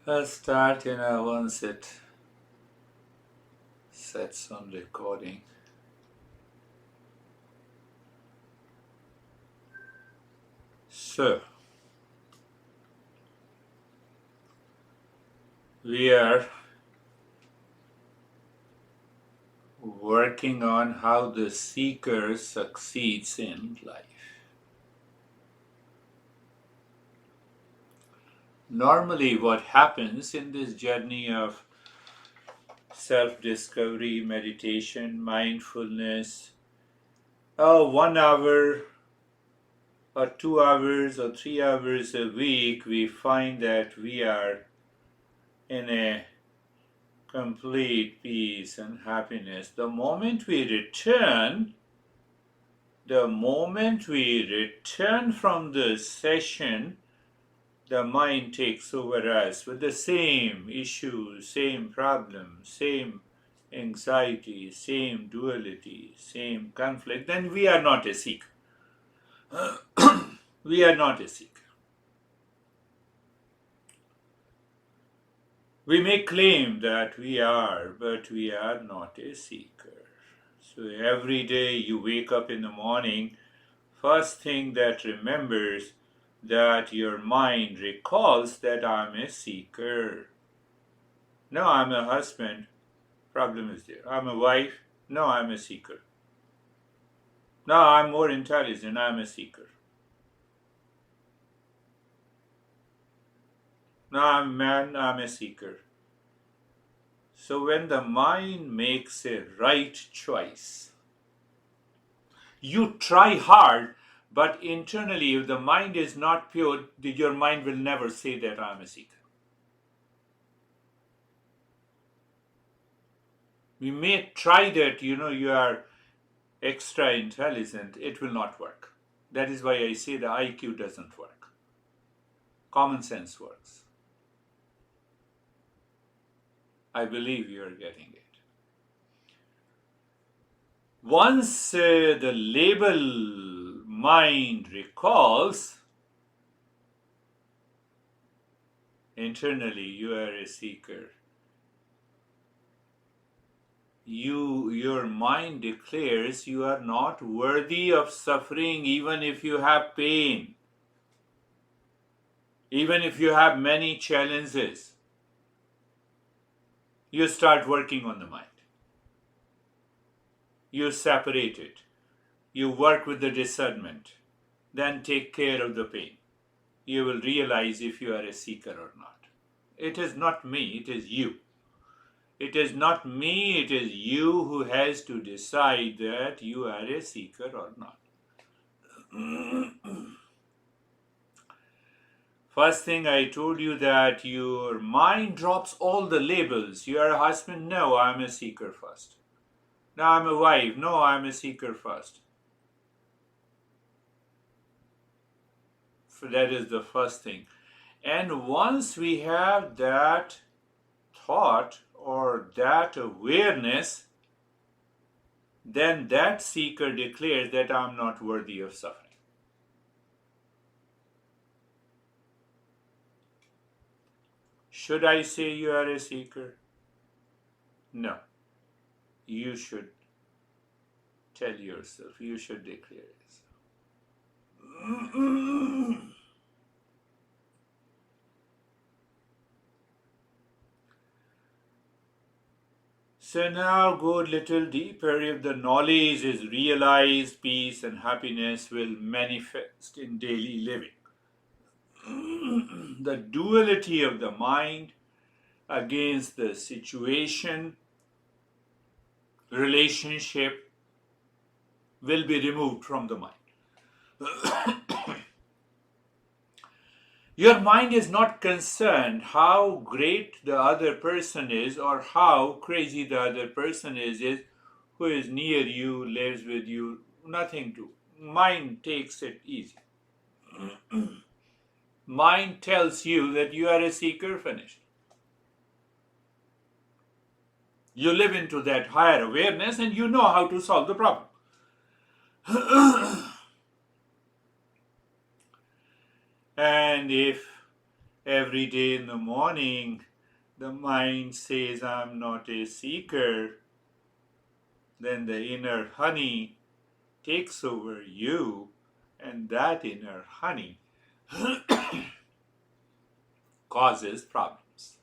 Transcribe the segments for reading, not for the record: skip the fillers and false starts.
I'll start once it sets on recording. So, we are working on how the seeker succeeds in life. Normally, what happens in this journey of self-discovery, meditation, mindfulness, 1 hour or 2 hours or 3 hours a week, we find that we are in a complete peace and happiness. The moment we return from the session, the mind takes over us with the same issues, same problems, same anxiety, same duality, same conflict, then we are not a seeker. We are not a seeker. We may claim that we are, but we are not a seeker. So every day you wake up in the morning, first thing that remembers that your mind recalls that I'm a seeker. No, I'm a husband. Problem is there. I'm a wife. No, I'm a seeker. No, I'm more intelligent. I'm a seeker. No, I'm a man. I'm a seeker. So when the mind makes a right choice, you try hard, but internally, if the mind is not pure, your mind will never say that I'm a seeker. We may try that, you are extra intelligent, it will not work. That is why I say the IQ doesn't work. Common sense works. I believe you are getting it. Once the label mind recalls, internally you are a seeker. Your mind declares you are not worthy of suffering even if you have pain, even if you have many challenges. You start working on the mind. You separate it. You work with the discernment. Then take care of the pain. You will realize if you are a seeker or not. It is not me, it is you. It is not me, it is you who has to decide that you are a seeker or not. First thing I told you that your mind drops all the labels. You are a husband? No, I'm a seeker first. No, I'm a wife. No, I'm a seeker first. So that is the first thing. And once we have that thought or that awareness, then that seeker declares that I'm not worthy of suffering. Should I say you are a seeker? No. You should tell yourself, you should declare it. So now go a little deeper. If the knowledge is realized, peace and happiness will manifest in daily living. The duality of the mind against the situation, relationship will be removed from the mind. Your mind is not concerned how great the other person is or how crazy the other person is who is near you, lives with you, nothing to. Mind takes it easy. Mind tells you that you are a seeker, finished. You live into that higher awareness and you know how to solve the problem. And if every day in the morning the mind says, I'm not a seeker, then the inner honey takes over you, and that inner honey causes problems.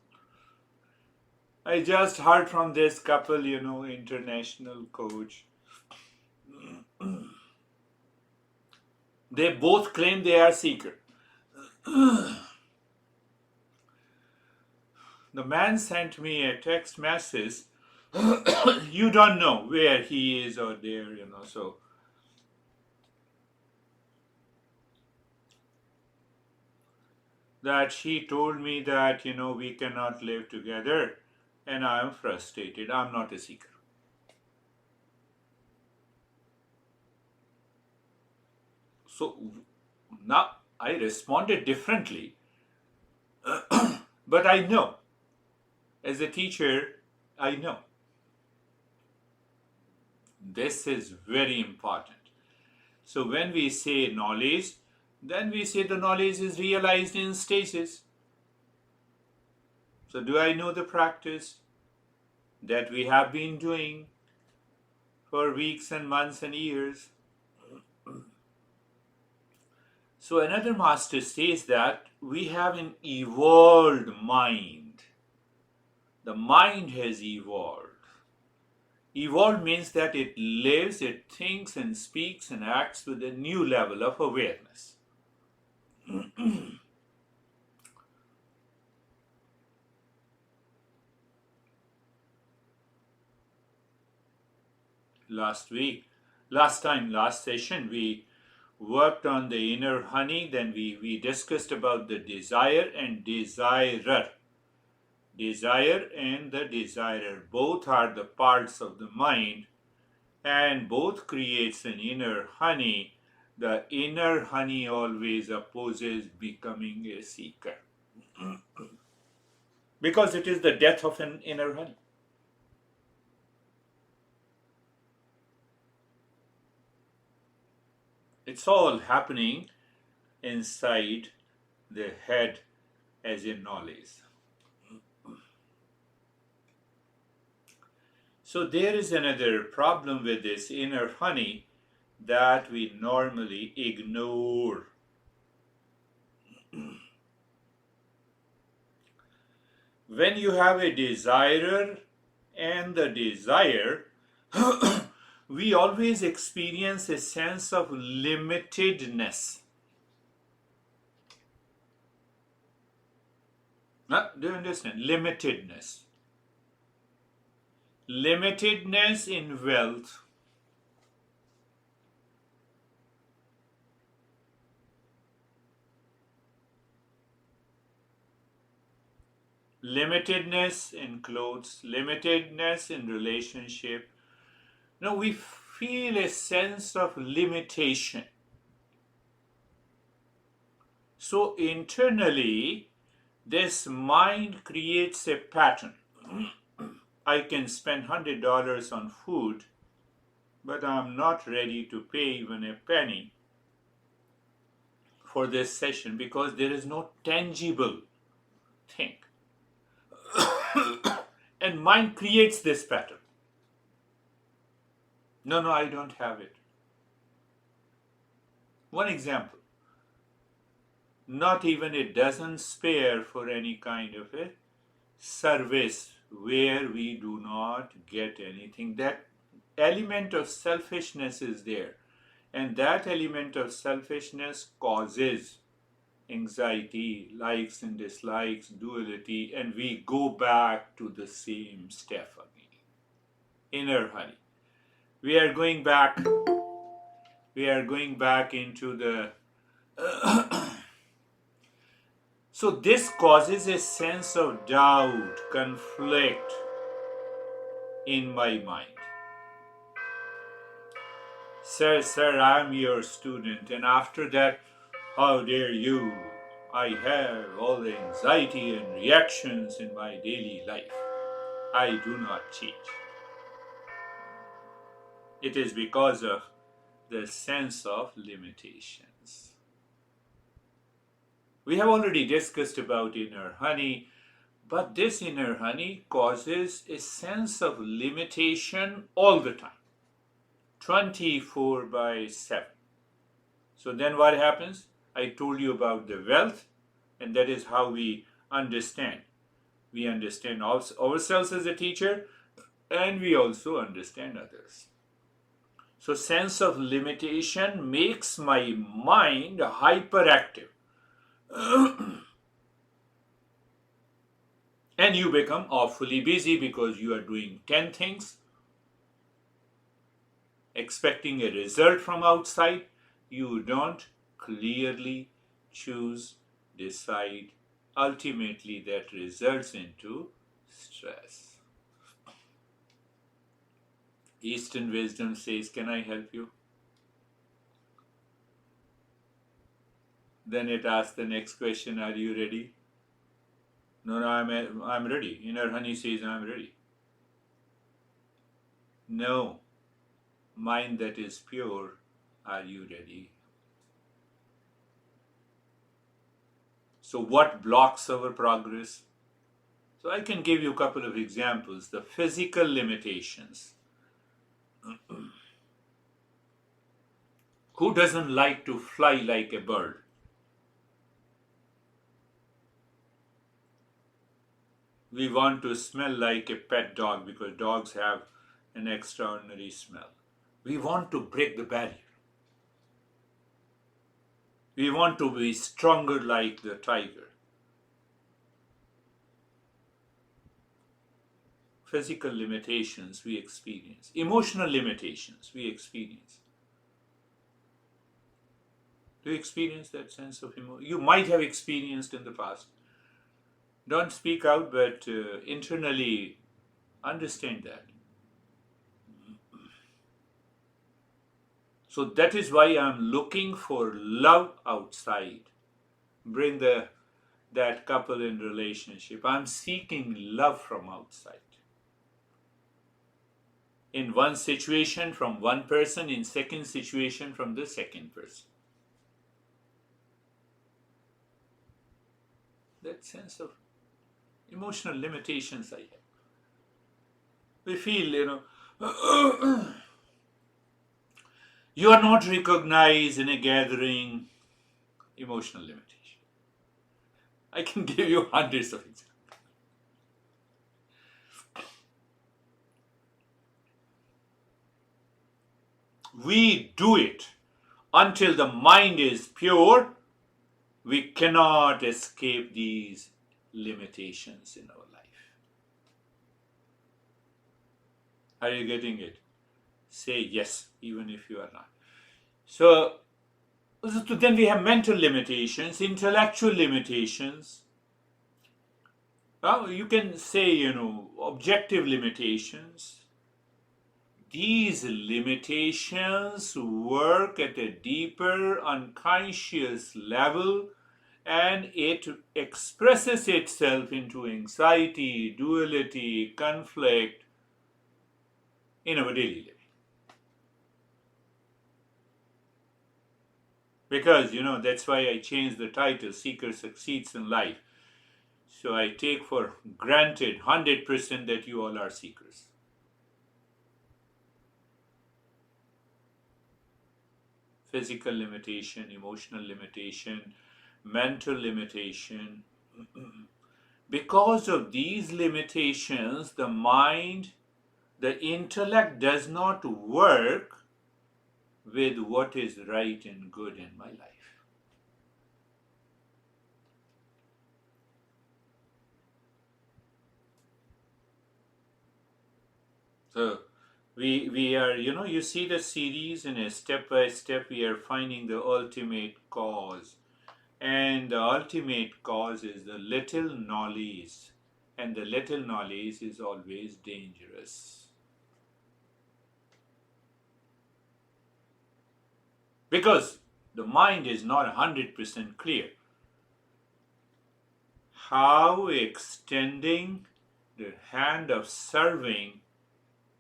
I just heard from this couple, international coach. They both claim they are seeker. The man sent me a text message. You don't know where he is or there, so that she told me that, we cannot live together and I am frustrated. I'm not a seeker. So now I responded differently, but I know, as a teacher, I know this is very important. So when we say knowledge, then we say the knowledge is realized in stages. So do I know the practice that we have been doing for weeks and months and years? So another master says that we have an evolved mind. The mind has evolved. Evolved means that it lives, it thinks and speaks and acts with a new level of awareness. last session, we worked on the inner honey, then we discussed about the desire and desirer. Desire and the desirer, both are the parts of the mind and both creates an inner honey. The inner honey always opposes becoming a seeker because it is the death of an inner honey. It's all happening inside the head as in knowledge. So there is another problem with this inner honey that we normally ignore. When you have a desirer and the desire, we always experience a sense of limitedness. Do you understand? Limitedness. Limitedness in wealth. Limitedness in clothes. Limitedness in relationship. Now we feel a sense of limitation. So internally, this mind creates a pattern. I can spend $100 on food, but I'm not ready to pay even a penny for this session because there is no tangible thing. And mind creates this pattern. No, I don't have it. One example. Not even a dozen spare for any kind of a service where we do not get anything. That element of selfishness is there, and that element of selfishness causes anxiety, likes and dislikes, duality, and we go back to the same stuff again. Inner honey. We are going back into the so this causes a sense of doubt, conflict in my mind. Sir, I'm your student, and after that, how dare you? I have all the anxiety and reactions in my daily life. I do not cheat. It is because of the sense of limitations. We have already discussed about inner honey, but this inner honey causes a sense of limitation all the time, 24 by 7. So then what happens? I told you about the wealth, and that is how we understand. We understand ourselves as a teacher, and we also understand others. So sense of limitation makes my mind hyperactive. And you become awfully busy because you are doing 10 things, expecting a result from outside. You don't clearly choose, decide. Ultimately, that results into stress. Eastern wisdom says, "Can I help you?" Then it asks the next question, "Are you ready?" No, no, I'm ready. Inner honey says, "I'm ready." No, mind that is pure, are you ready? So, what blocks our progress? So, I can give you a couple of examples. The physical limitations. Who doesn't like to fly like a bird? We want to smell like a pet dog because dogs have an extraordinary smell. We want to break the barrier. We want to be stronger like the tiger. Physical limitations we experience, emotional limitations we experience. Do you experience that sense of emotion? You might have experienced in the past. Don't speak out, but internally understand that. So that is why I'm looking for love outside. Bring that couple in relationship. I'm seeking love from outside. In one situation from one person, in second situation from the second person. That sense of emotional limitations I have. We feel, you are not recognized in a gathering. Emotional limitation. I can give you hundreds of examples. We do it until the mind is pure. We cannot escape these limitations in our life. Are you getting it? Say yes, even if you are not. So then we have mental limitations, intellectual limitations. Well, you can say, objective limitations. These limitations work at a deeper unconscious level, and it expresses itself into anxiety, duality, conflict in our daily life. Because, that's why I changed the title, Seeker Succeeds in Life. So I take for granted 100% that you all are seekers. Physical limitation, emotional limitation, mental limitation. Because of these limitations, the mind, the intellect does not work with what is right and good in my life. So we are, you see the series, in a step by step we are finding the ultimate cause. And the ultimate cause is the little knowledge. And the little knowledge is always dangerous. Because the mind is not 100% clear. How extending the hand of serving,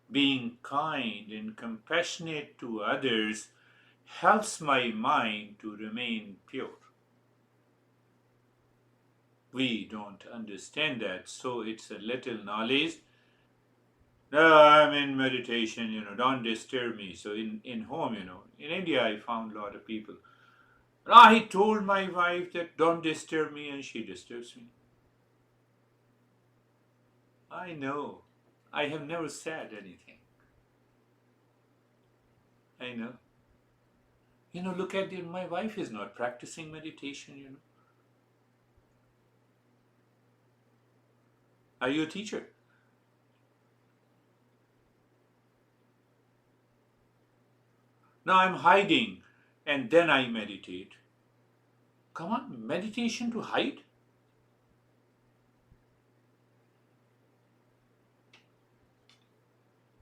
being kind and compassionate to others, helps my mind to remain pure. We don't understand that, so it's a little knowledge. No, I'm in meditation, don't disturb me. So in home, in India, I found a lot of people. I told my wife that don't disturb me, and she disturbs me. I know. I have never said anything. I know. Look at it. My wife is not practicing meditation. Are you a teacher? No, I'm hiding, and then I meditate. Come on, meditation to hide?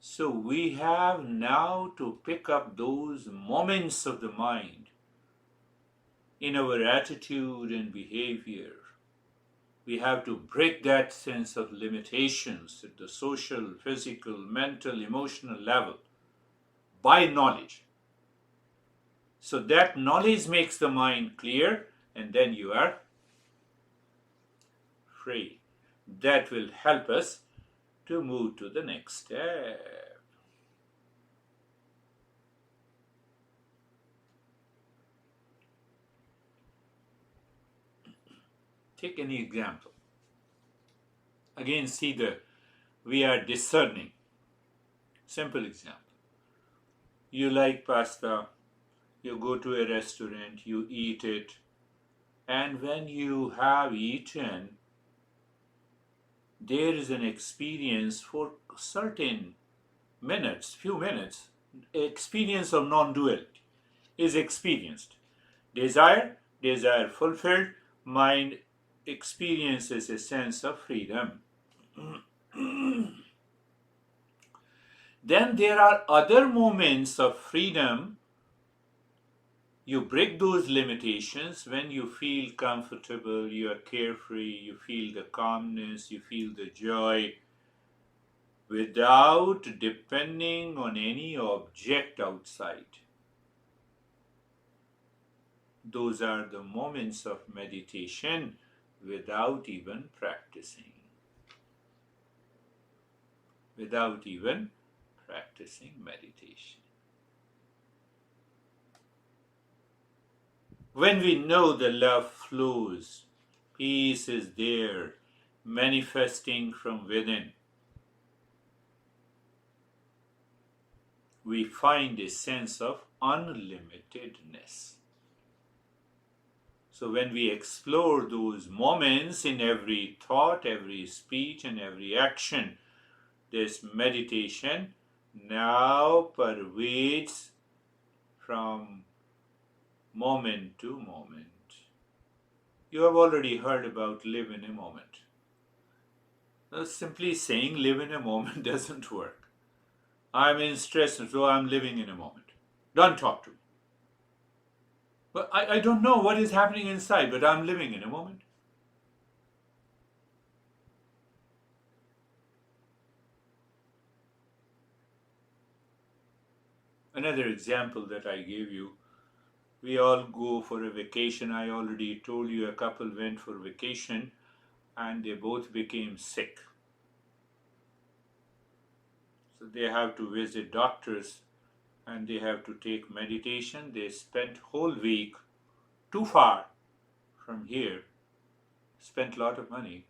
So we have now to pick up those moments of the mind in our attitude and behavior. We have to break that sense of limitations at the social, physical, mental, emotional level by knowledge. So that knowledge makes the mind clear, and then you are free. That will help us to move to the next step. Take any example. Again, see we are discerning. Simple example. You like pasta, you go to a restaurant, you eat it, and when you have eaten, there is an experience for certain minutes, few minutes, experience of non-duality is experienced. Desire fulfilled, mind experiences a sense of freedom. Then there are other moments of freedom. You break those limitations when you feel comfortable, you are carefree, you feel the calmness, you feel the joy without depending on any object outside. Those are the moments of meditation without even practicing. Without even practicing meditation. When we know the love flows, peace is there, manifesting from within, we find a sense of unlimitedness. So when we explore those moments in every thought, every speech, and every action, this meditation now pervades from moment to moment. You have already heard about live in a moment. Now, simply saying live in a moment doesn't work. I'm in stress, so I'm living in a moment. Don't talk to me. But I don't know what is happening inside, but I'm living in a moment. Another example that I gave you, we all go for a vacation. I already told you a couple went for vacation and they both became sick. So they have to visit doctors and they have to take meditation. They spent whole week too far from here, spent a lot of money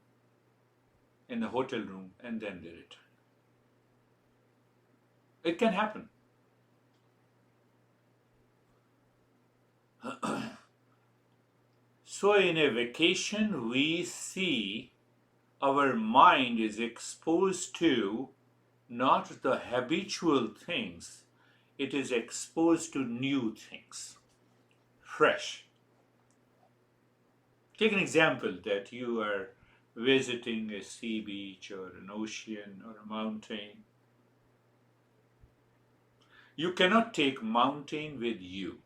in the hotel room, and then they return. It can happen. So in a vacation, we see our mind is exposed to not the habitual things, it is exposed to new things, fresh. Take an example that you are visiting a sea beach or an ocean or a mountain. You cannot take mountain with you.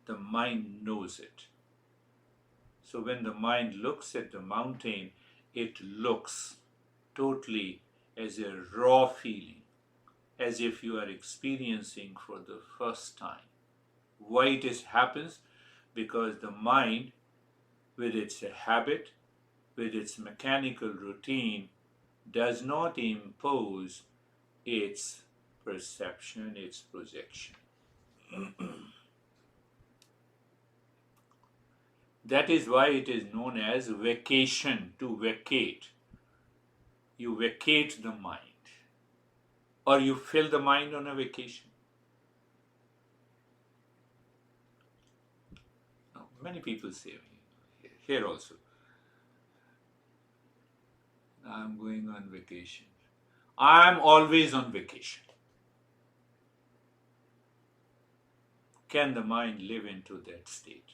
The mind knows it. So when the mind looks at the mountain, it looks totally as a raw feeling, as if you are experiencing for the first time. Why it happens? Because the mind, with its habit, with its mechanical routine, does not impose its perception, its projection. That is why it is known as vacation, to vacate. You vacate the mind, or you fill the mind on a vacation. Now, many people say here also, I'm going on vacation. I'm always on vacation. Can the mind live into that state?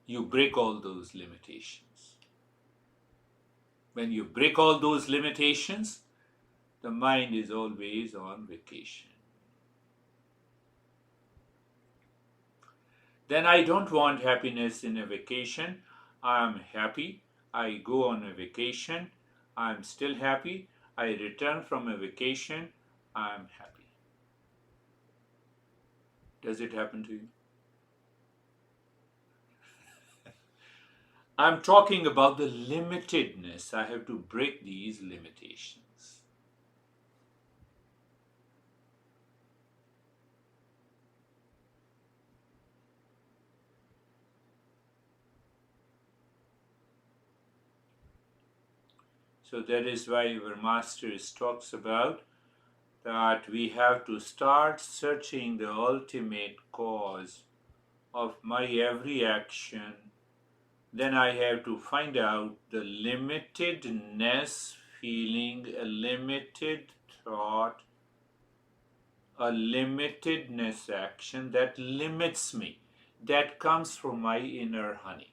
You break all those limitations. When you break all those limitations, the mind is always on vacation. Then I don't want happiness in a vacation. I am happy. I go on a vacation. I am still happy. I return from a vacation. I am happy. Does it happen to you? I'm talking about the limitedness. I have to break these limitations. So that is why our masters talks about that we have to start searching the ultimate cause of my every action. Then I have to find out the limitedness feeling, a limited thought, a limitedness action that limits me, that comes from my inner honey.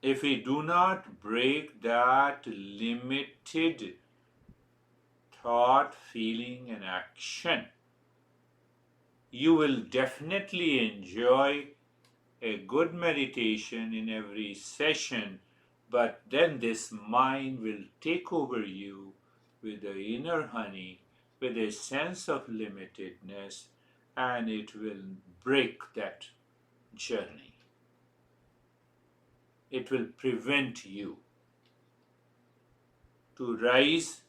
If we do not break that limited thought, feeling, and action, you will definitely enjoy a good meditation in every session, but then this mind will take over you with the inner honey, with a sense of limitedness, and it will break that journey. It will prevent you to rise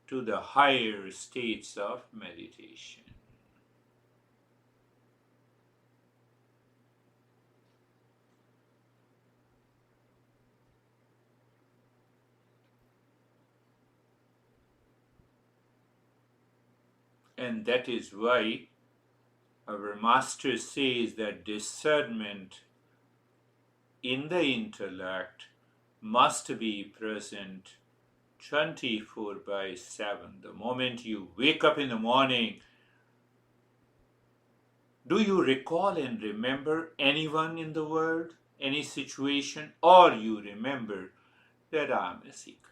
to the higher states of meditation. And that is why our master says that discernment in the intellect must be present 24/7. The moment you wake up in the morning, do you recall and remember anyone in the world, any situation, or you remember that I am a seeker?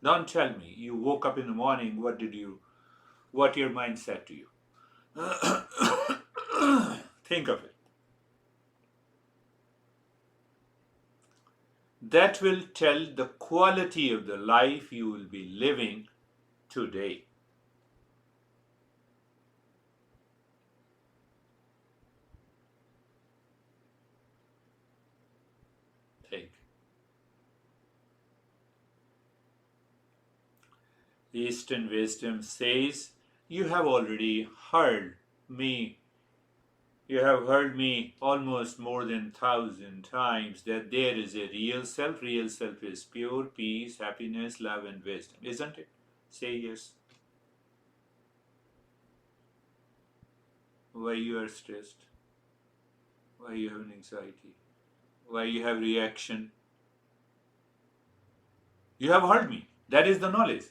Don't tell me you woke up in the morning, what your mind said to you. Think of it. That will tell the quality of the life you will be living today. Think. Eastern wisdom says, you have already heard me. You have heard me almost more than 1,000 times that there is a real self. Real self is pure peace, happiness, love, and wisdom. Isn't it? Say yes. Why you are stressed? Why you have anxiety? Why you have reaction? You have heard me. That is the knowledge.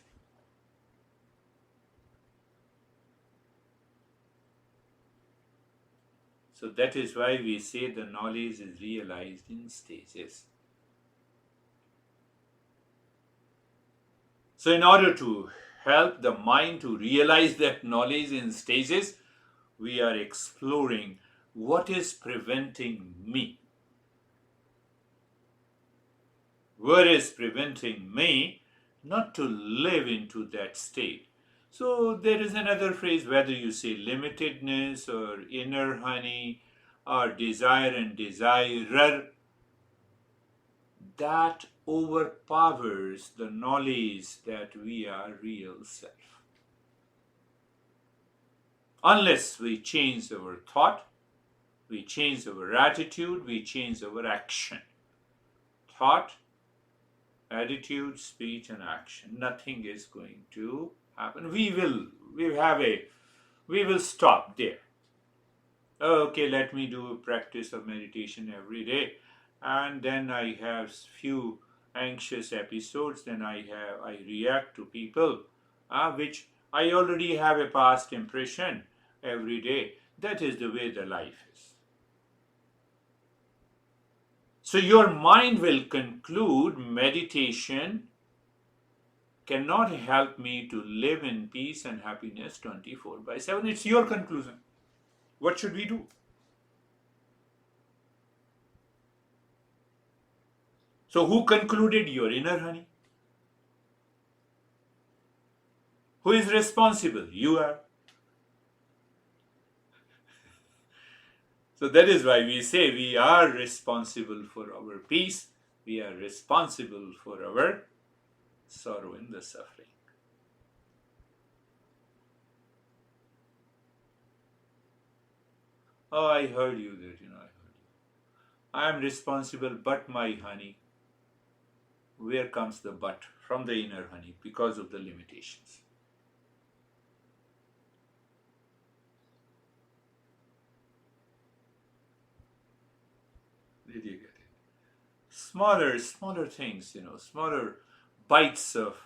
So that is why we say the knowledge is realized in stages. So in order to help the mind to realize that knowledge in stages, we are exploring what is preventing me. What is preventing me not to live into that state? So there is another phrase, whether you say limitedness or inner honey or desire and desirer, that overpowers the knowledge that we are real self. Unless we change our thought, we change our attitude, we change our action. Thought, attitude, speech, and action. Nothing is going to happen. We will stop there. Okay, let me do a practice of meditation every day, and then I have few anxious episodes. Then I react to people, which I already have a past impression every day. That is the way the life is. So your mind will conclude meditation cannot help me to live in peace and happiness 24/7. It's your conclusion. What should we do? So, who concluded? Your inner honey? Who is responsible? You are. So, that is why we say we are responsible for our peace, we are responsible for our sorrow and the suffering. Oh, I heard you there, I heard you. I am responsible, but my honey. Where comes the but? From the inner honey, because of the limitations. Did you get it? Smaller things, smaller bites of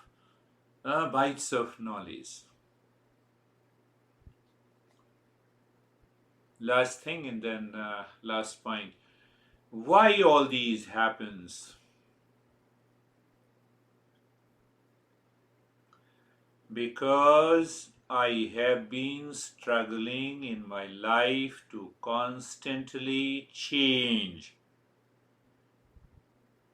knowledge. Last thing, and then last point. Why all these happens? Because I have been struggling in my life to constantly change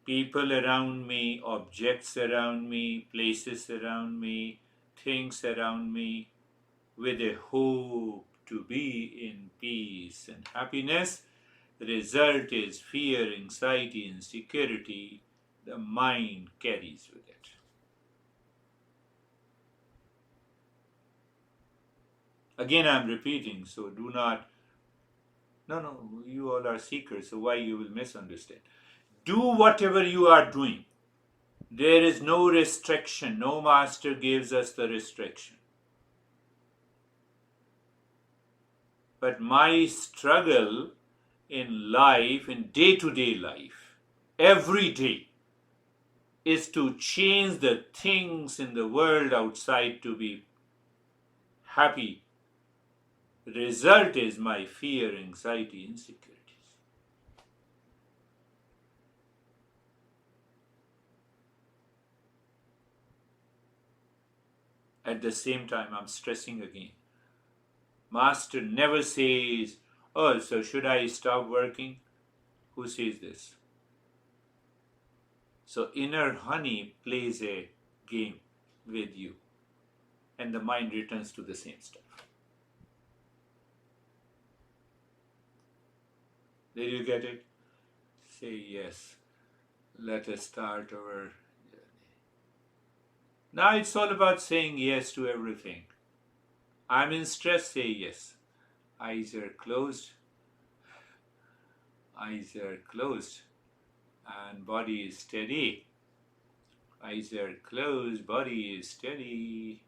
people around me, objects around me, places around me, things around me, with a hope to be in peace and happiness. The result is fear, anxiety, insecurity the mind carries with it. Again, I'm repeating, so do not. No, you all are seekers, so why you will misunderstand? Do whatever you are doing. There is no restriction. No master gives us the restriction. But my struggle in life, in day to day life, every day, is to change the things in the world outside to be happy. The result is my fear, anxiety, insecurities. At the same time, I'm stressing again. Master never says, oh, so should I stop working? Who says this? So inner honey plays a game with you, and the mind returns to the same stuff. Did you get it? Say yes. Let us start our journey. Now it's all about saying yes to everything. I'm in stress, say yes. Eyes are closed. Eyes are closed. And body is steady. Eyes are closed, body is steady.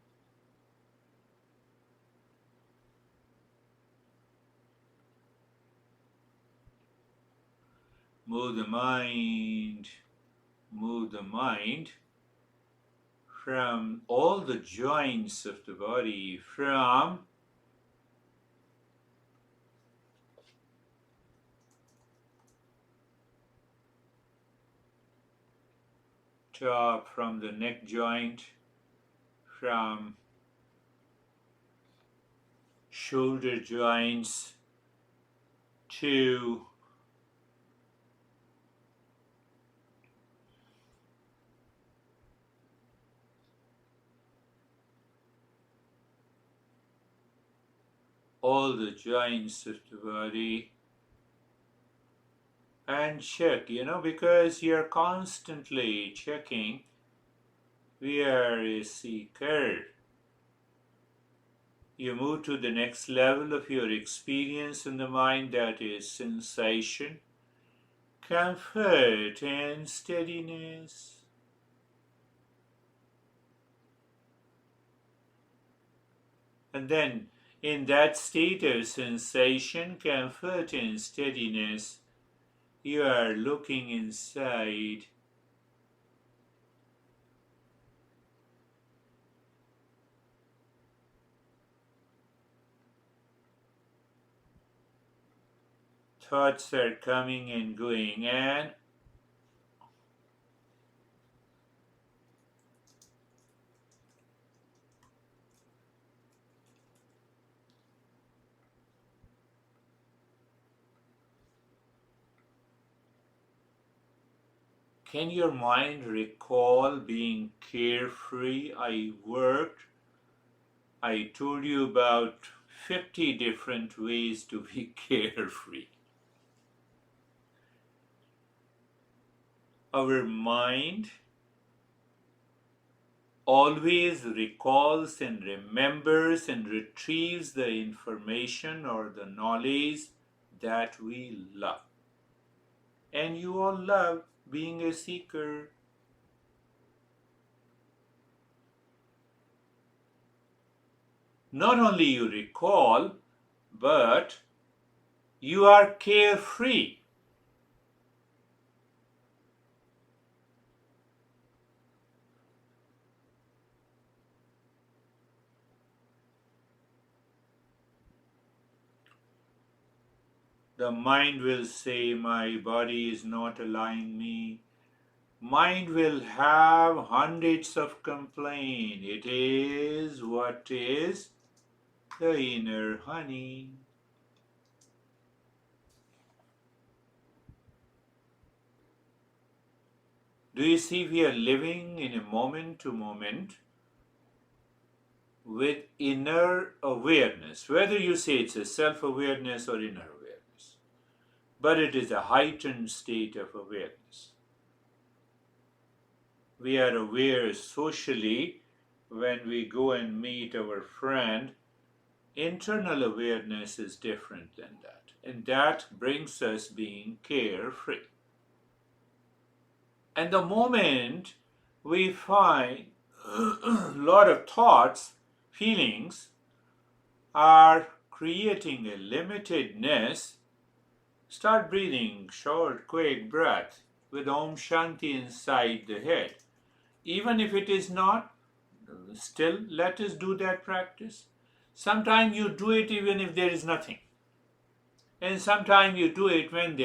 Move the mind from all the joints of the body, from top, from the neck joint, from shoulder joints to all the joints of the body and check, because you're constantly checking. We are a seeker. You move to the next level of your experience in the mind, that is sensation, comfort, and steadiness. And then, in that state of sensation, comfort, and steadiness, you are looking inside. Thoughts are coming and going, and can your mind recall being carefree? I told you about 50 different ways to be carefree. Our mind always recalls and remembers and retrieves the information or the knowledge that we love. And you all love being a seeker. Not only you recall, but you are carefree. The mind will say, my body is not allowing me. Mind will have hundreds of complaints. It is what is the inner honey. Do you see we are living in a moment to moment with inner awareness? Whether you say it's a self-awareness or inner awareness, but it is a heightened state of awareness. We are aware socially when we go and meet our friend. Internal awareness is different than that, and that brings us being carefree. And the moment we find a lot of thoughts, feelings are creating a limitedness, start breathing short, quick breath with Om Shanti inside the head. Even if it is not, still let us do that practice. Sometimes you do it even if there is nothing. And sometimes you do it when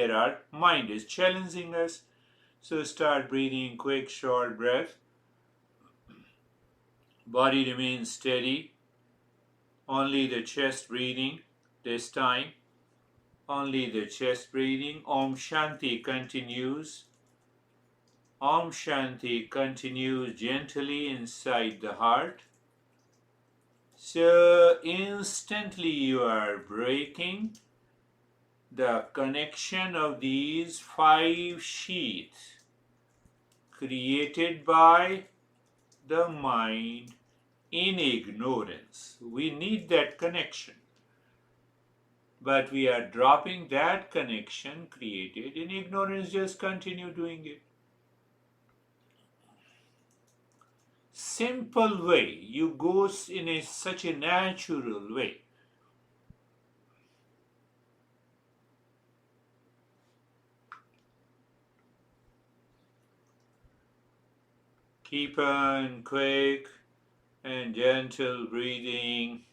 mind is challenging us. So start breathing quick, short breath. Body remains steady. Only the chest breathing this time. Only the chest breathing. Om Shanti continues. Om Shanti continues gently inside the heart. So instantly you are breaking the connection of these 5 sheaths created by the mind in ignorance. We need that connection, but we are dropping that connection created in ignorance. Just continue doing it. Simple way. You go in such a natural way. Keep on quick and gentle breathing.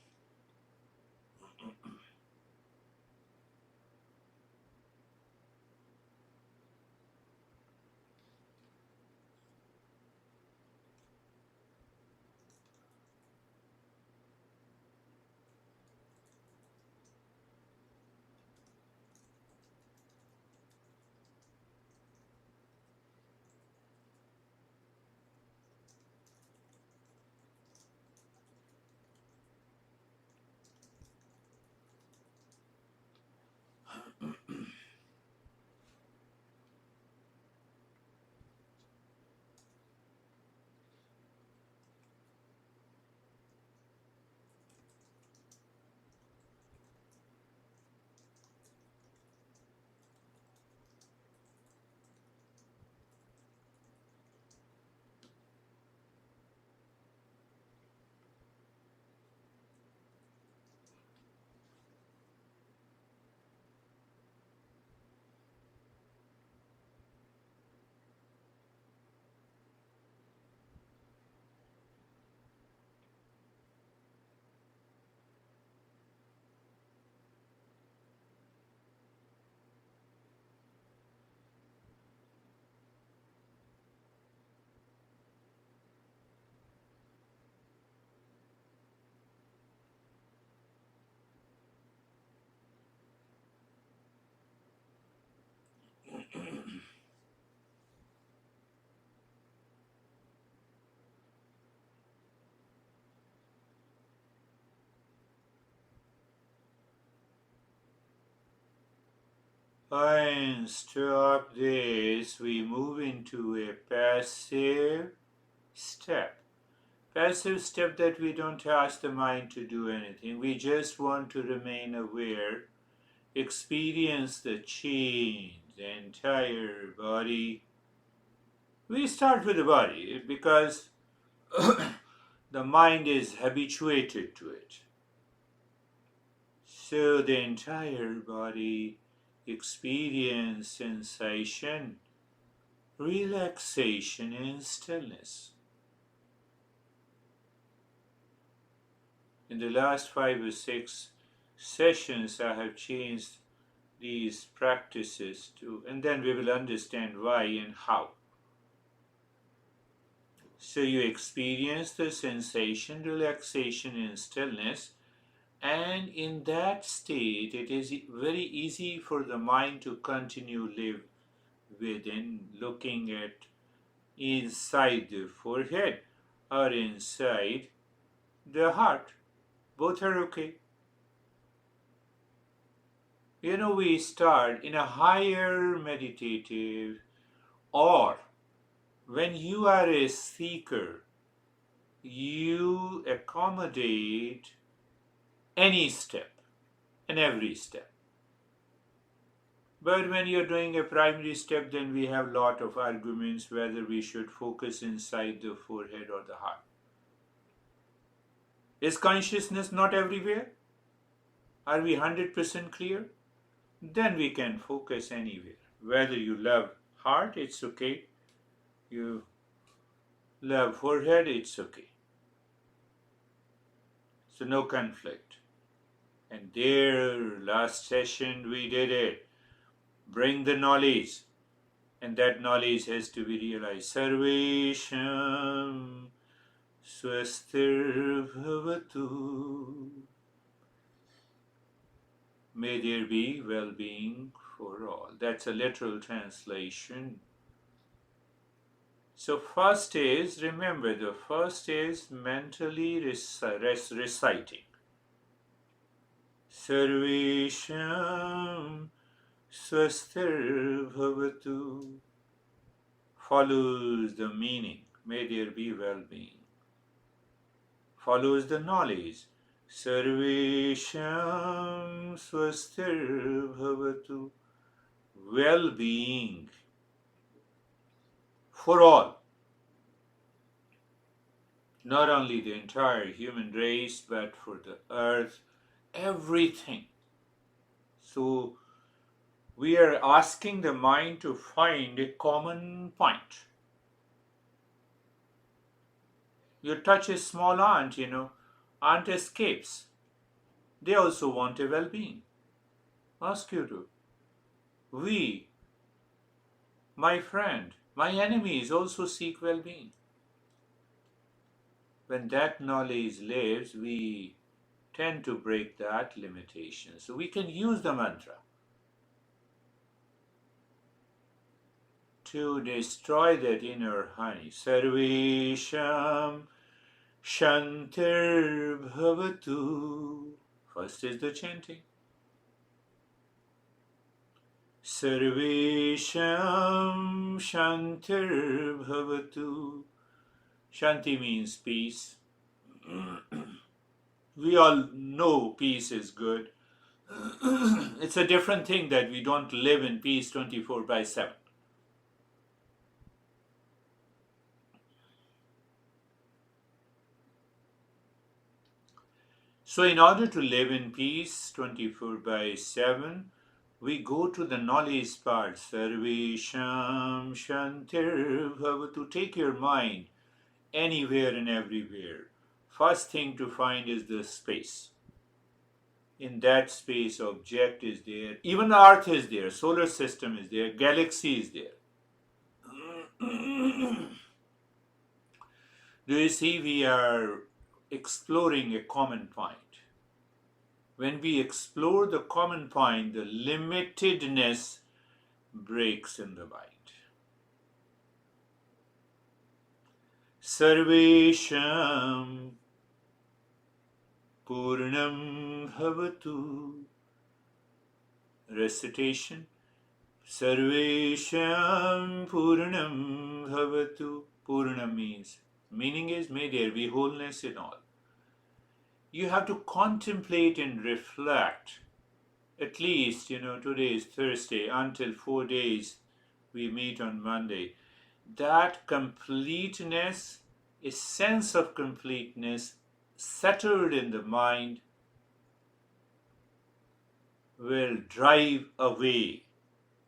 And stop this. We move into a passive step. Passive step that we don't ask the mind to do anything. We just want to remain aware, experience the change, the entire body. We start with the body because the mind is habituated to it. So the entire body experience sensation, relaxation and stillness. In the last 5 or 6 sessions I have changed these practices to, and then we will understand why and how. So you experience the sensation, relaxation and stillness, and in that state it is very easy for the mind to continue live within, looking at inside the forehead or inside the heart. Both are okay. We start in a higher meditative, or when you are a seeker, you accommodate any step and every step. But when you're doing a primary step, then we have a lot of arguments whether we should focus inside the forehead or the heart. Is consciousness not everywhere? Are we 100% clear? Then we can focus anywhere. Whether you love heart, it's okay. You love forehead, it's okay. So no conflict. And there, last session we did it. Bring the knowledge. And that knowledge has to be realized. Sarvesham swastir bhavatu. May there be well-being for all. That's a literal translation. So first is, remember, the first is mentally reciting. Sarvesham swastir bhavatu follows the meaning. May there be well-being. Follows the knowledge. Sarvesham swastir bhavatu. Well-being for all. Not only the entire human race, but for the earth, everything. So we are asking the mind to find a common point. You touch a small ant, ant escapes. They also want a well-being. Ask you to. We, my friend, my enemies also seek well-being. When that knowledge lives, we tend to break that limitation. So we can use the mantra to destroy that inner honey. Sarvesham Shantir Bhavatu. First is the chanting. Sarvesham Shantir Bhavatu. Shanti means peace. We all know peace is good. It's a different thing that we don't live in peace 24/7. So in order to live in peace 24/7, we go to the knowledge part. Sarvesham Shantir Bhavatu. Take your mind anywhere and everywhere. First thing to find is the space. In that space, object is there. Even Earth is there. Solar system is there. Galaxy is there. Do you see, we are exploring a common point. When we explore the common point, the limitedness breaks in the mind. Sarvesham Purnam Bhavatu. Recitation. Sarvesham Purnam Bhavatu. Purnam means, meaning is, may there be wholeness in all. You have to contemplate and reflect. At least, today is Thursday, until 4 days we meet on Monday. That completeness, a sense of completeness settled in the mind, will drive away,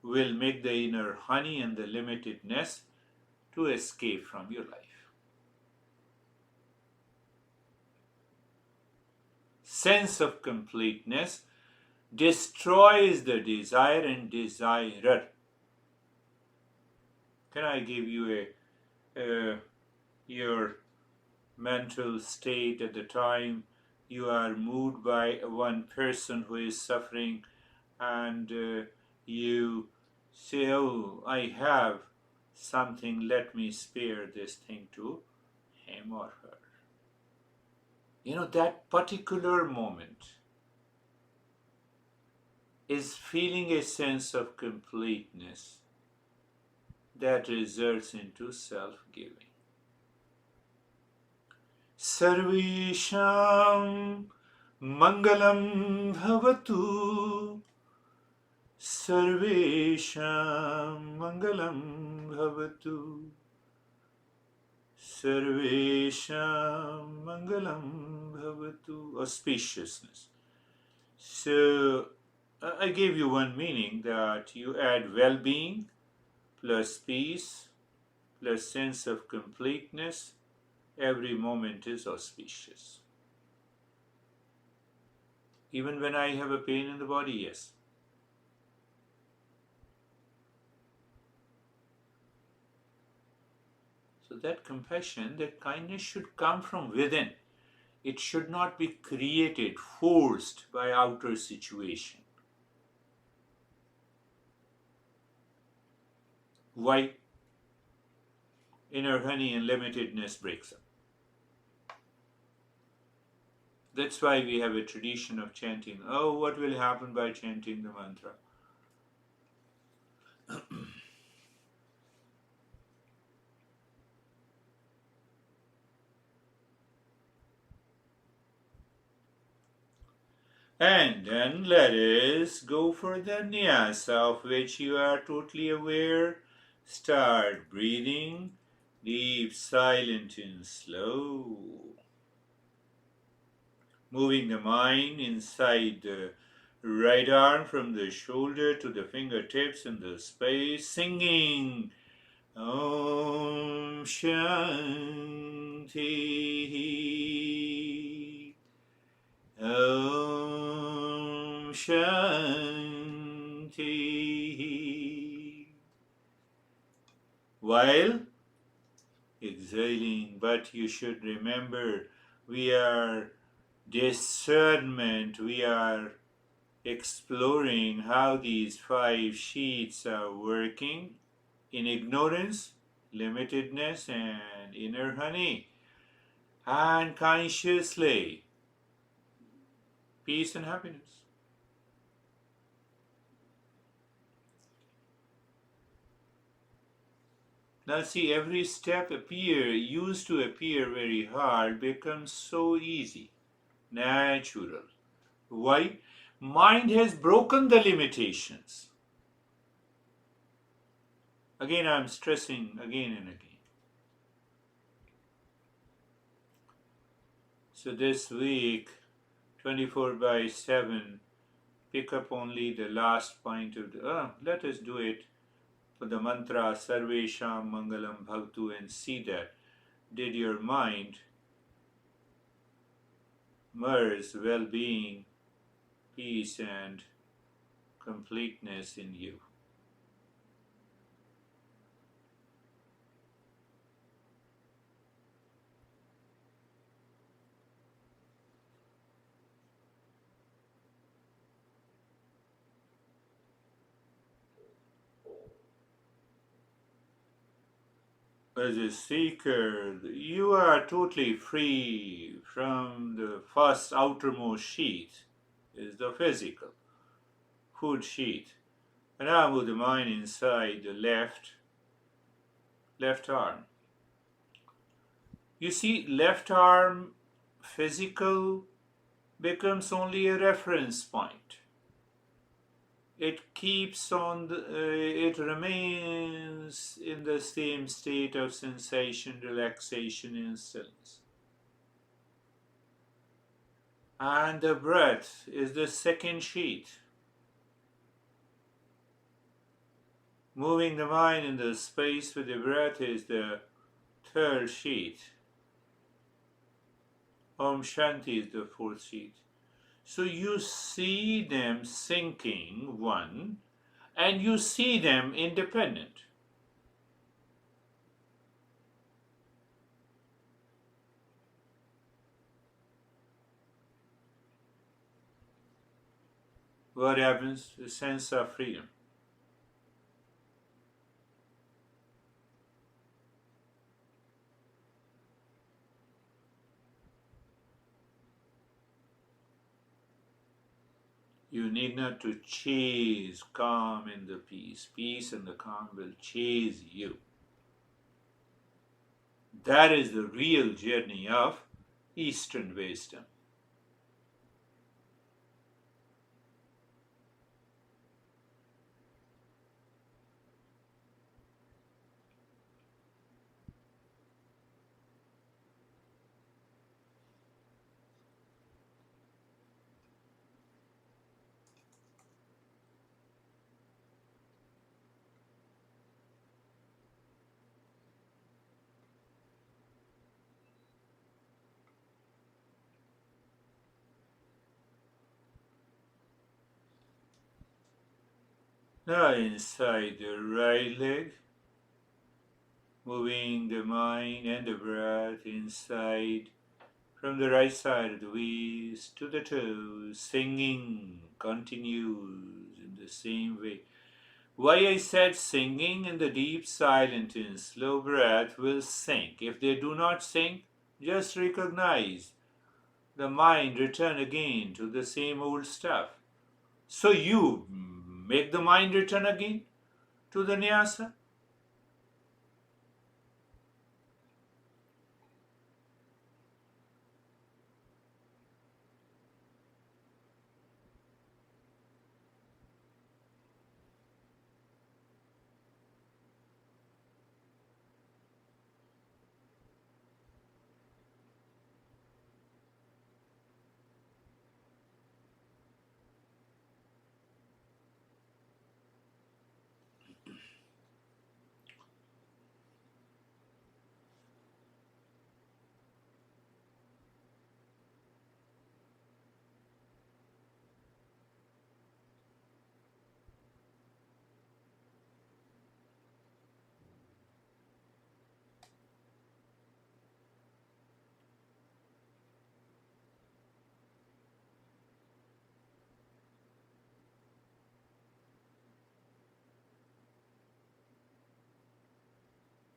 will make the inner honey and the limitedness to escape from your life. Sense of completeness destroys the desire and desirer. Can I give you your mental state at the time you are moved by one person who is suffering, and you say, "Oh, I have something, let me spare this thing to him or her." That particular moment is feeling a sense of completeness that results into self-giving. Sarvesham Mangalam Bhavatu. Sarvesham Mangalam Bhavatu. Sarvesham Mangalam Bhavatu. Auspiciousness. So, I gave you one meaning, that you add well-being plus peace plus sense of completeness. Every moment is auspicious. Even when I have a pain in the body, yes. So that compassion, that kindness should come from within. It should not be created, forced by outer situation. Why? Inner honey and limitedness breaks up. That's why we have a tradition of chanting. Oh, what will happen by chanting the mantra? And then let us go for the nyasa, of which you are totally aware. Start breathing deep, silent and slow. Moving the mind inside the right arm from the shoulder to the fingertips in the space, singing Om Shanti, Om Shanti, while exhaling. But you should remember, we are discernment, we are exploring how these 5 sheets are working in ignorance, limitedness, and inner honey, and consciously peace and happiness. Now see, every step used to appear very hard becomes so easy, natural. Why? Mind has broken the limitations. Again, I'm stressing again and again. So this week, 24/7, pick up only the last point of let us do it for the mantra Sarvesham Mangalam Bhavatu, and see that did your mind merge well-being, peace and completeness in you. As a seeker, you are totally free from the first outermost sheet, is the physical food sheet. And now move the mind inside the left arm. You see, left arm physical becomes only a reference point. It keeps on it remains in the same state of sensation, relaxation, and stillness. And the breath is the second sheet. Moving the mind in the space with the breath is the third sheet. Om Shanti is the fourth sheet. So you see them syncing one, and you see them independent. What happens? A sense of freedom. You need not to chase calm and the peace. Peace and the calm will chase you. That is the real journey of Eastern wisdom. Now inside the right leg, moving the mind and the breath inside from the right side of the waist to the toes, singing continues in the same way. Why I said singing in the deep, silent, and slow breath will sink. If they do not sink, just recognize the mind return again to the same old stuff. So you make the mind return again to the nyasa.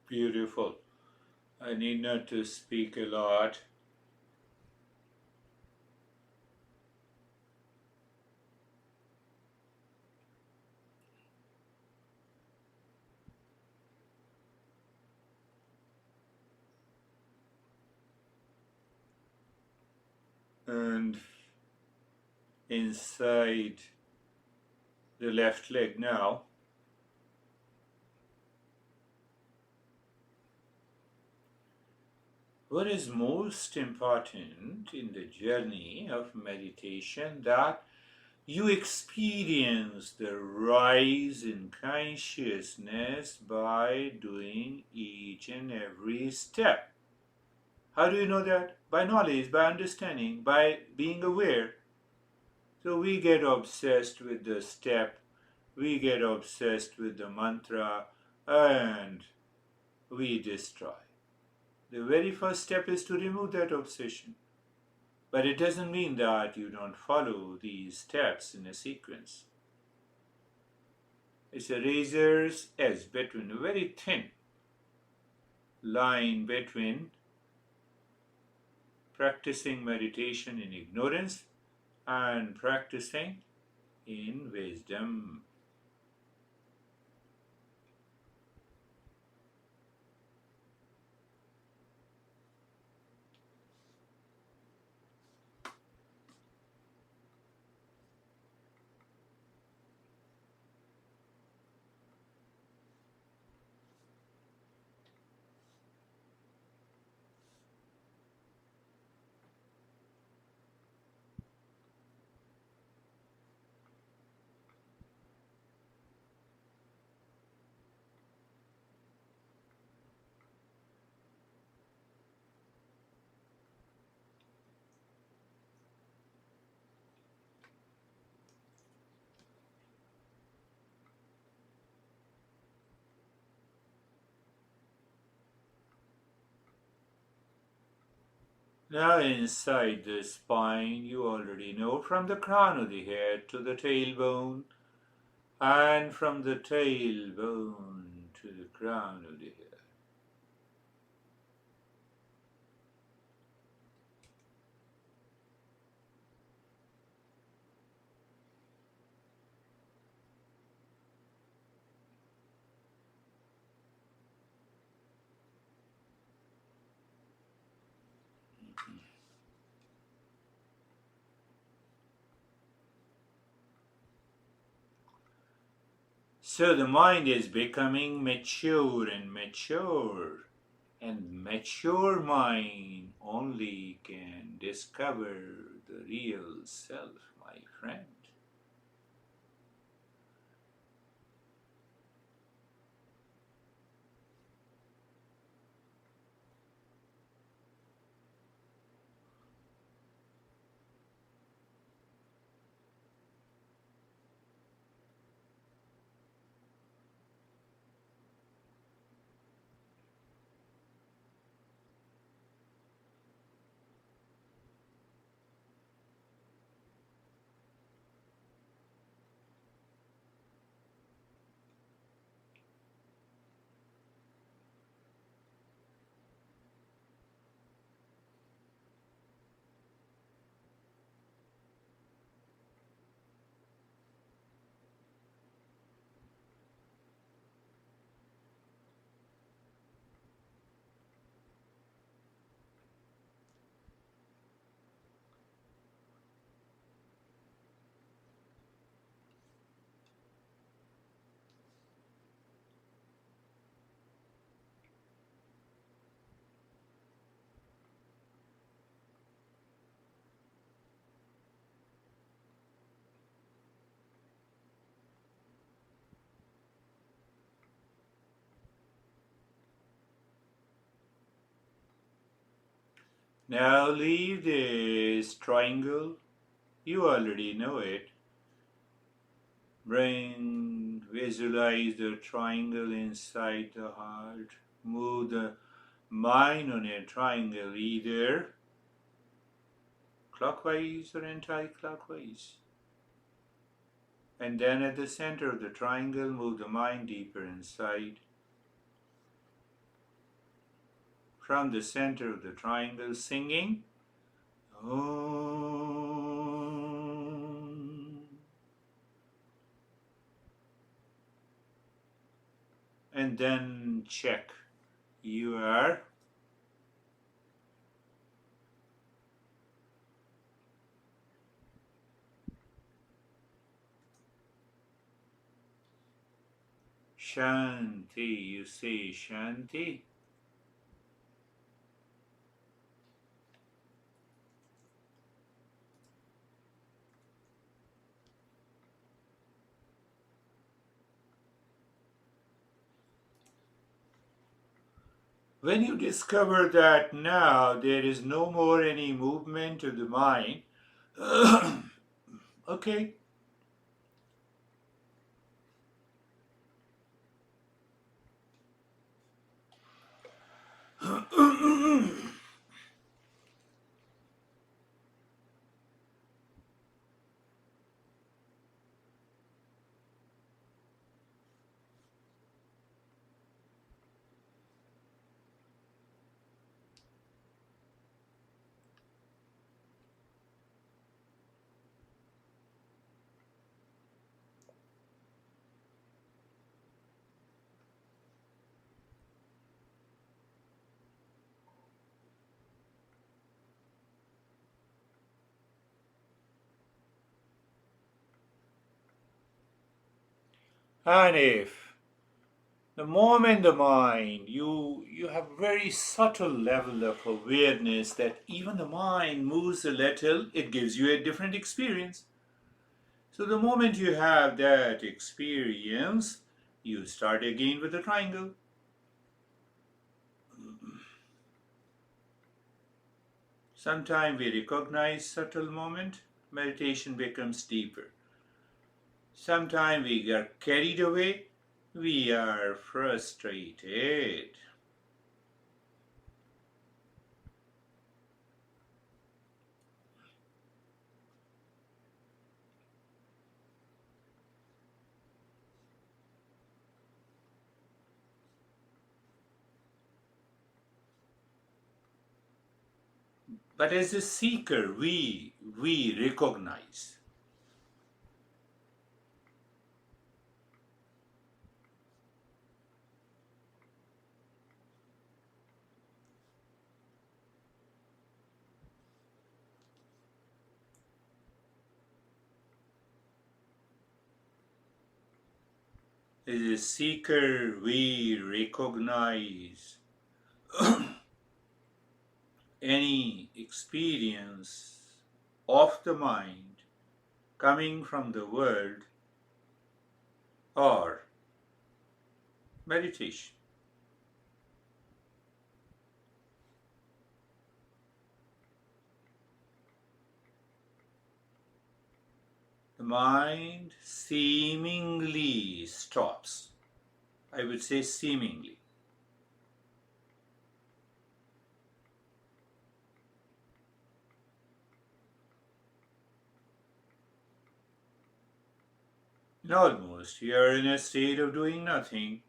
Beautiful. I need not to speak a lot. And inside the left leg now, what is most important in the journey of meditation that you experience the rise in consciousness by doing each and every step. How do you know that? By knowledge, by understanding, by being aware. So we get obsessed with the step, we get obsessed with the mantra, and we destroy. The very first step is to remove that obsession. But it doesn't mean that you don't follow these steps in a sequence. It's a razor's edge between a very thin line between practicing meditation in ignorance and practicing in wisdom. Now inside the spine, you already know, from the crown of the head to the tailbone, and from the tailbone to the crown of the head. So the mind is becoming mature and mature, and mature mind only can discover the real self, my friend. Now leave this triangle. You already know it. Visualize the triangle inside the heart. Move the mind on a triangle either clockwise or anti-clockwise. And then at the center of the triangle, move the mind deeper inside. From the center of the triangle, singing Om. And then check. You are Shanti. You say Shanti. When you discover that now there is no more any movement of the mind, okay. And if the moment the mind, you have very subtle level of awareness that even the mind moves a little, it gives you a different experience. So the moment you have that experience, you start again with the triangle. Sometimes we recognize subtle moment, meditation becomes deeper. Sometimes we get carried away, we are frustrated. But as a seeker, we recognize. As a seeker, we recognize any experience of the mind coming from the world or meditation. The mind seemingly stops. I would say seemingly. Almost, you are in a state of doing nothing.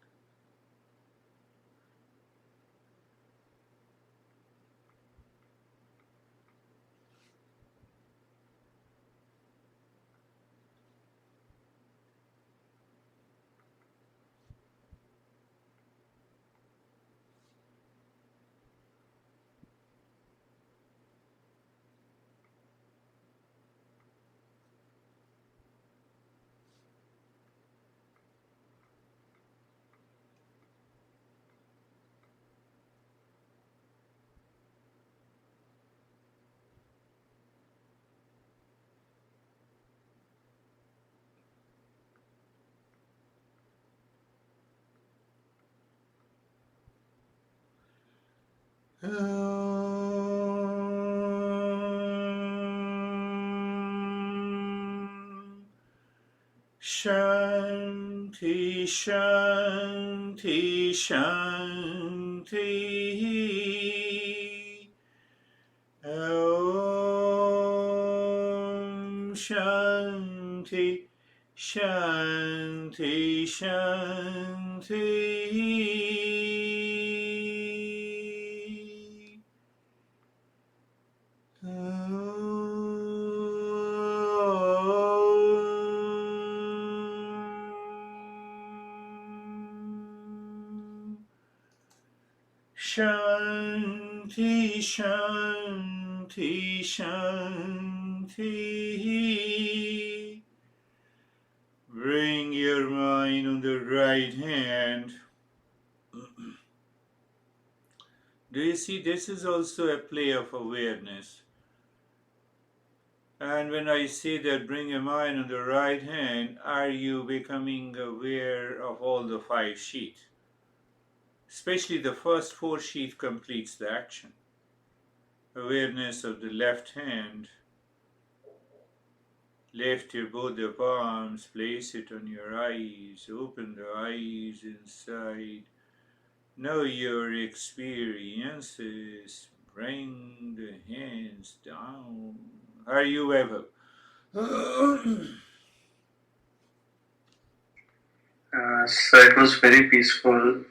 Shanti, Shanti, Shanti. Om Shanti, Shanti, Shanti. Shanti, Shanti, Shanti. Bring your mind on the right hand. Do you see, this is also a play of awareness. And when I say that bring your mind on the right hand, are you becoming aware of all the 5 sheets? Especially the first 4 sheet completes the action. Awareness of the left hand. Lift your both the palms, place it on your eyes, open the eyes inside. Know your experiences. Bring the hands down. Are you ever? So it was very peaceful.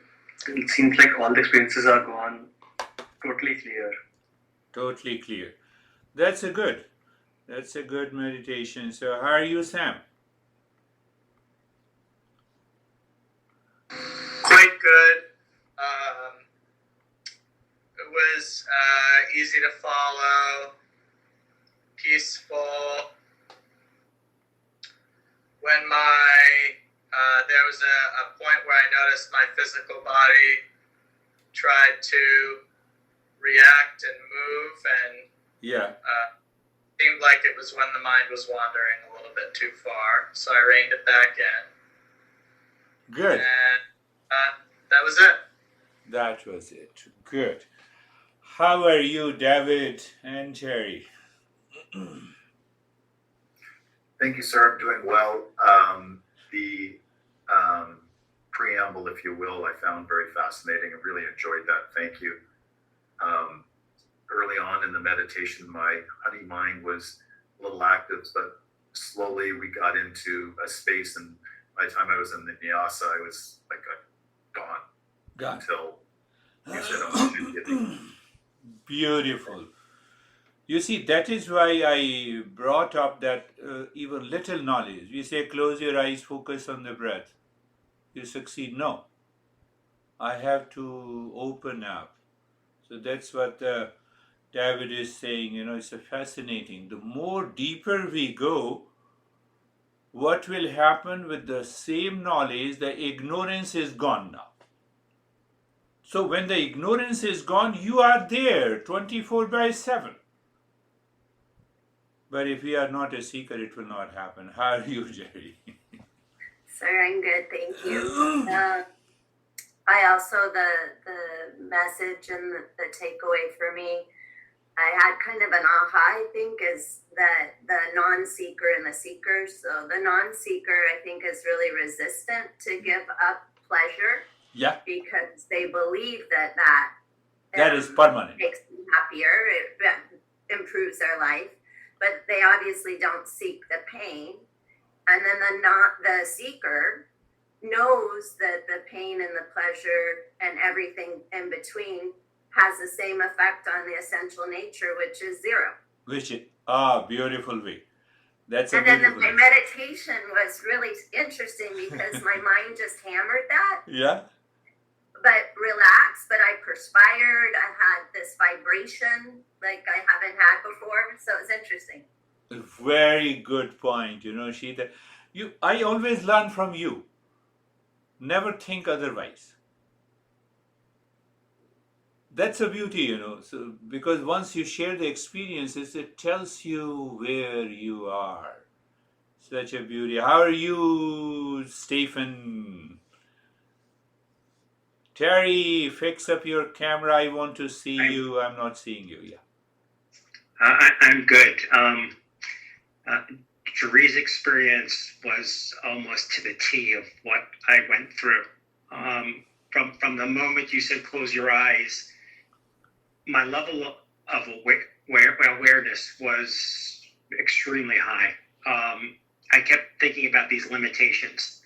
It seems like all the experiences are gone. Totally clear. Totally clear. That's a good meditation. So how are you, Sam? Quite good. It was easy to follow, peaceful. When there was a point where I noticed my physical body tried to react and move, and Yeah. seemed like it was when the mind was wandering a little bit too far. So I reined it back in. Good. And that was it. That was it. Good. How are you, David and Jerry? Thank you, sir. I'm doing well. The preamble, if you will, I found very fascinating. I really enjoyed that. Thank you. Early on in the meditation, my honey mind was a little active, but slowly we got into a space, and by the time I was in the nyasa, I was like gone. Until you said, Beautiful. You see, that is why I brought up that even little knowledge. We say, close your eyes, focus on the breath. You succeed. No, I have to open up. So that's what David is saying. It's a fascinating. The more deeper we go, what will happen with the same knowledge? The ignorance is gone now. So when the ignorance is gone, you are there 24/7. But if we are not a seeker, it will not happen. How are you, Jerry? Sir, I'm good, thank you. I also, the message and the takeaway for me, I had kind of an aha, I think, is that the non-seeker and the seeker. So the non-seeker, I think, is really resistant to give up pleasure. Yeah. Because they believe that is permanent. Makes them happier, it improves their life. But they obviously don't seek the pain. And then the seeker knows that the pain and the pleasure and everything in between has the same effect on the essential nature, which is zero. Beautiful way. That's and then my meditation was really interesting because my mind just hammered that. Yeah. But relaxed, but I perspired. I had this vibration like I haven't had before. So it was interesting. Very good point. Sheeta, I always learn from you. Never think otherwise. That's a beauty, So because once you share the experiences, it tells you where you are. Such a beauty. How are you, Stephen? Terry, fix up your camera. I want to see you. I'm not seeing you. Yeah. I'm good. Jerry's experience was almost to the T of what I went through. From the moment you said close your eyes, my level of awareness was extremely high. I kept thinking about these limitations.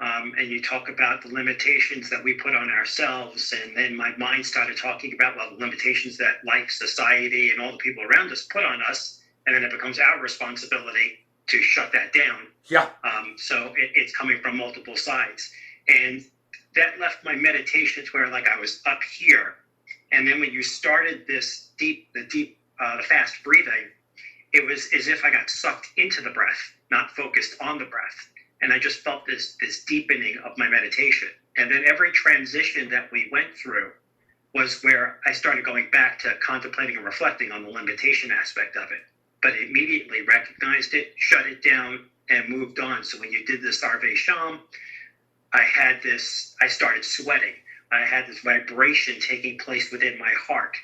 And you talk about the limitations that we put on ourselves, and then my mind started talking about the limitations that life, society, and all the people around us put on us, and then it becomes our responsibility to shut that down. Yeah. So it's coming from multiple sides, and that left my meditations where I was up here, and then when you started this the fast breathing, it was as if I got sucked into the breath, not focused on the breath. And I just felt this deepening of my meditation. And then every transition that we went through was where I started going back to contemplating and reflecting on the limitation aspect of it. But immediately recognized it, shut it down, and moved on. So when you did the Sarve Sham, I started sweating. I had this vibration taking place within my heart.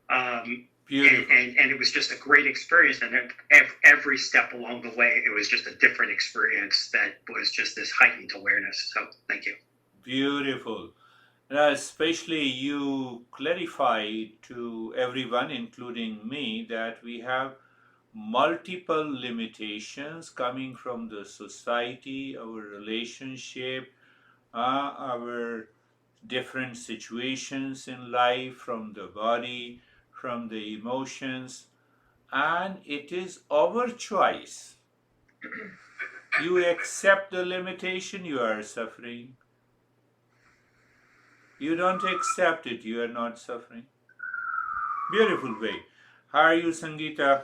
And it was just a great experience. And every step along the way, it was just a different experience that was just this heightened awareness. So thank you. Beautiful. Especially you clarified to everyone, including me, that we have multiple limitations coming from the society, our relationship, our different situations in life, from the body, from the emotions, and it is our choice. You accept the limitation, you are suffering. You don't accept it, you are not suffering. Beautiful way. How are you, Sangeeta?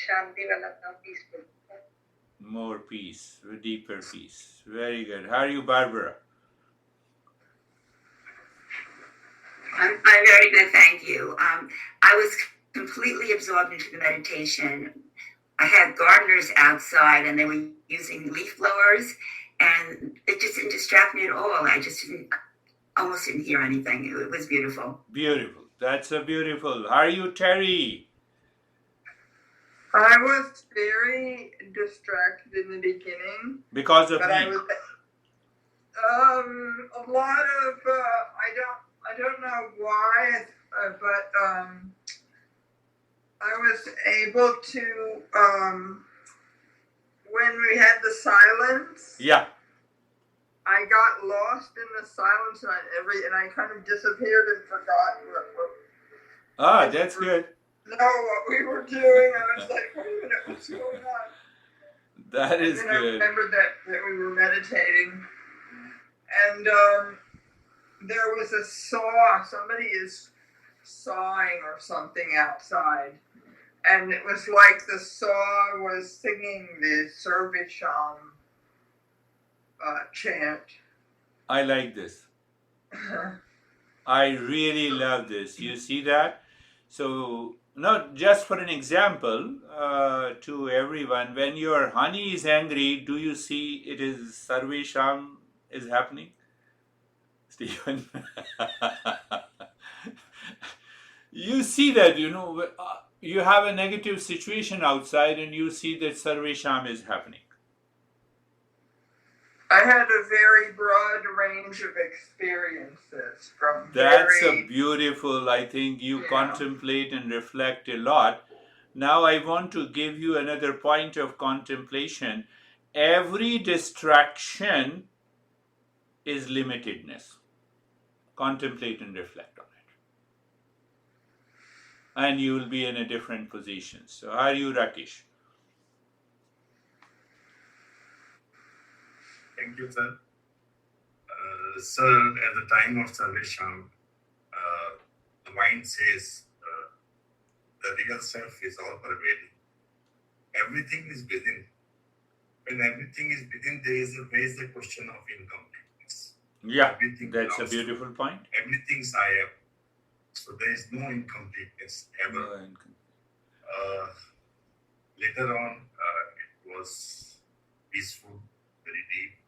Shanti wala tha, peaceful. More peace, deeper peace. Very good. How are you, Barbara? I'm very good, thank you. I was completely absorbed into the meditation. I had gardeners outside and they were using leaf blowers, and it just didn't distract me at all. I just almost didn't hear anything. It was beautiful. Beautiful. That's a beautiful. How are you, Terry? I was very distracted in the beginning. Because of me. I was, a lot of, I don't know why, but I was able to, when we had the silence. Yeah. I got lost in the silence and I kind of disappeared and forgot That's good. what we were doing. I was like, wait a minute, what's going on? That is and then good. I remembered that we were meditating, and there was a saw. Somebody is sawing or something outside, and it was like the saw was singing the Servisham chant. I like this. I really love this. You see that? So, not just for an example to everyone, when your honey is angry, do you see it is Sarvesham is happening? Stephen? You see that, you have a negative situation outside and you see that Sarvesham is happening. I had a very broad range of experiences from That's a beautiful, I think you contemplate and reflect a lot. Now I want to give you another point of contemplation. Every distraction is limitedness. Contemplate and reflect on it. And you will be in a different position. So are you, Rakesh? Thank you, sir. Sir, at the time of Sarvesham, the mind says the real self is all pervading. Everything is within. When everything is within, there is the question of incompleteness. Yeah, everything that's a beautiful point. Everything's I am. So there is no incompleteness ever. Later on, it was peaceful, very deep.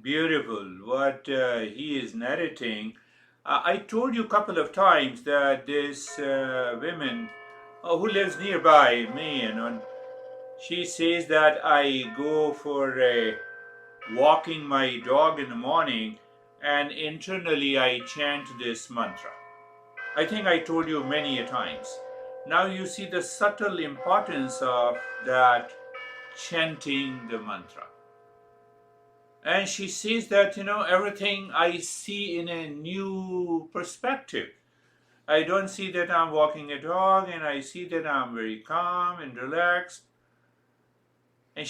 Beautiful. What he is narrating. I told you a couple of times that this woman who lives nearby me, she says that I go for walking my dog in the morning and internally I chant this mantra. I think I told you many a times. Now you see the subtle importance of that chanting the mantra. And she says that, everything I see in a new perspective. I don't see that I'm walking a dog, and I see that I'm very calm and relaxed. And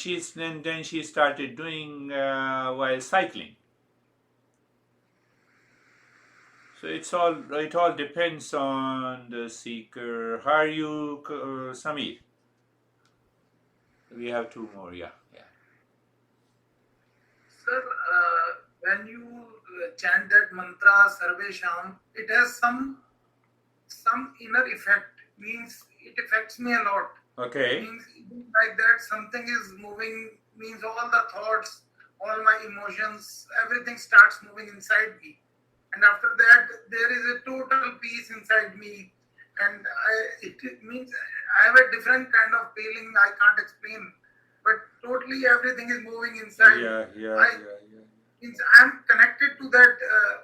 then she started doing while cycling. So it all depends on the seeker. How are you, Samir? We have two more, yeah. Sir, when you chant that mantra Sarvesham, it has some inner effect. Means it affects me a lot. Okay. Means like that something is moving. Means all the thoughts, all my emotions, everything starts moving inside me. And after that, there is a total peace inside me. And it means I have a different kind of feeling I can't explain. But totally everything is moving inside. Means I'm connected to that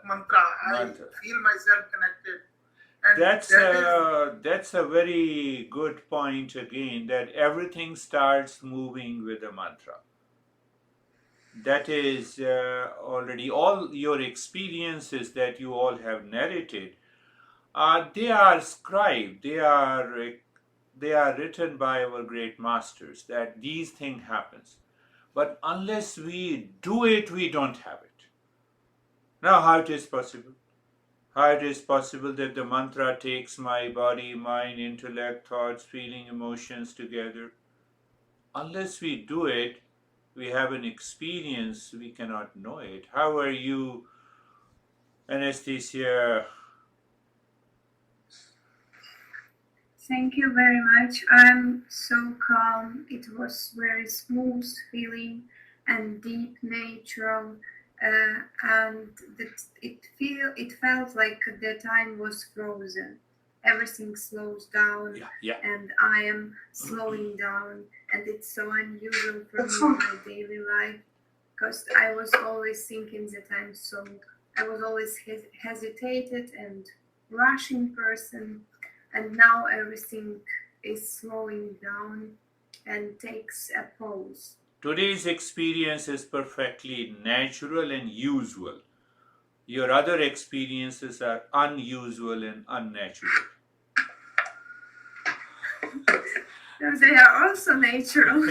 mantra. I feel myself connected. And that's a very good point again, that everything starts moving with the mantra. That is already all your experiences that you all have narrated. They are scribed. They are written by our great masters, that these things happens. But unless we do it, we don't have it. Now, how it is possible? How it is possible that the mantra takes my body, mind, intellect, thoughts, feeling, emotions together? Unless we do it, we have an experience, we cannot know it. How are you, Anastasia? Thank you very much. I'm so calm. It was very smooth feeling and deep, natural, and it felt like the time was frozen. Everything slows down, and I am slowing down, and it's so unusual for me in my daily life, because I was always thinking that I was always hesitated and rushing person. And now everything is slowing down and takes a pause. Today's experience is perfectly natural and usual. Your other experiences are unusual and unnatural. No, they are also natural.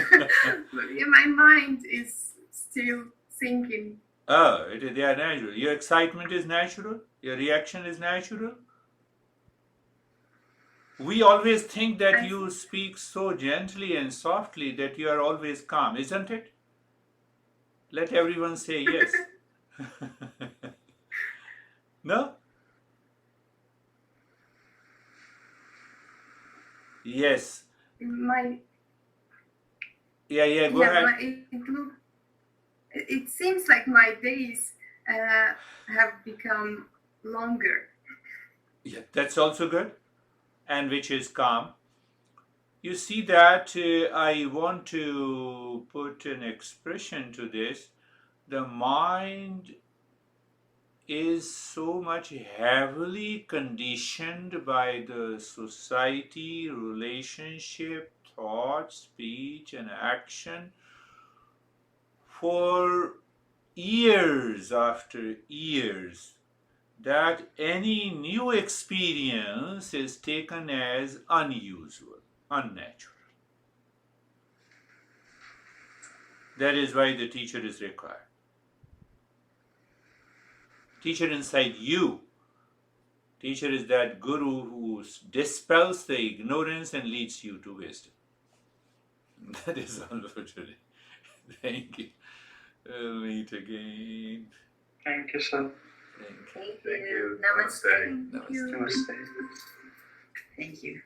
But my mind is still thinking. Oh, they are natural. Your excitement is natural. Your reaction is natural. We always think that you speak so gently and softly that you are always calm, isn't it? Let everyone say yes. No? Yes. Yeah, go ahead. It seems like my days have become longer. Yeah, that's also good. And which is calm. You see that I want to put an expression to this. The mind is so much heavily conditioned by the society, relationship, thought, speech, and action for years after years that any new experience is taken as unusual, unnatural. That is why the teacher is required. Teacher inside you. Teacher is that guru who dispels the ignorance and leads you to wisdom. That is all for today. Thank you. We'll meet again. Thank you, sir. Thank you. Namaste. Namaste. Thank you.